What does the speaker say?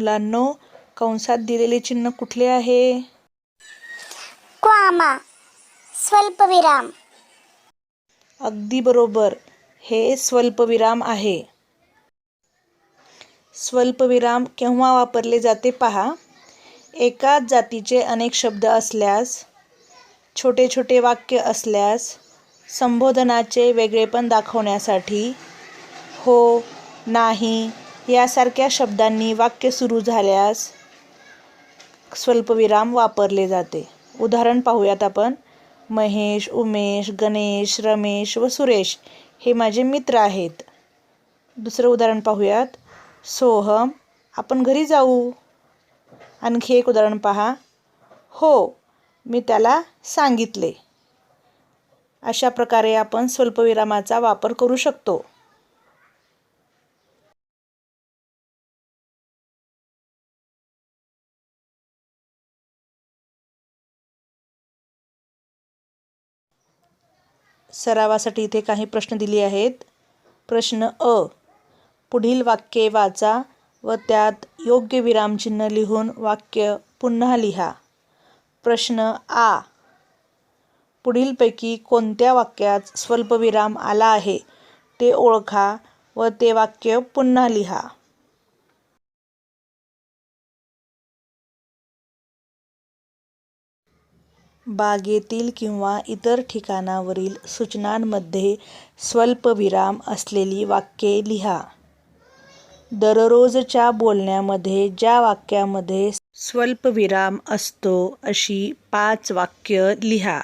मुलांनो, कंसात दिलेले चिन्ह कुठले आहे? कॉमा, स्वल्पविराम. अगदी बरोबर, हे स्वल्पविराम आहे. स्वल्पविराम केव्हा वापरले जाते पहा. एकाच जातीचे अनेक शब्द असल्यास, छोटे छोटे वाक्य असल्यास, संबोधनाचे वेगळेपण दाखवण्यासाठी, हो, नाही यासारख्या शब्दांनी वाक्य सुरू झाल्यास स्वल्पविराम वापरले जाते. उदाहरण पाहूयात आपण. महेश, उमेश, गणेश, रमेश व सुरेश हे माझे मित्र आहेत. दुसरं उदाहरण पाहूयात. सोहम, आपण घरी जाऊ. आणखी एक उदाहरण पहा. हो, मी त्याला सांगितले. अशा प्रकारे आपण स्वल्पविरामाचा वापर करू शकतो. सरावासाठी इथे काही प्रश्न दिले आहेत. प्रश्न अ. पुढील वाक्ये वाचा व त्यात योग्य विरामचिन्ह लिहून वाक्य पुन्हा लिहा. प्रश्न आ. पुढीलपैकी कोणत्या वाक्यात स्वल्पविराम आला आहे ते ओळखा व ते वाक्य पुन्हा लिहा. बागेतील किंवा इतर ठिकाणावरील सूचनांमध्ये स्वल्पविराम असलेली वाक्ये लिहा. दररोजच्या बोलण्यामध्ये ज्या वाक्यामध्ये स्वल्पविराम असतो अशी 5 वाक्य लिहा.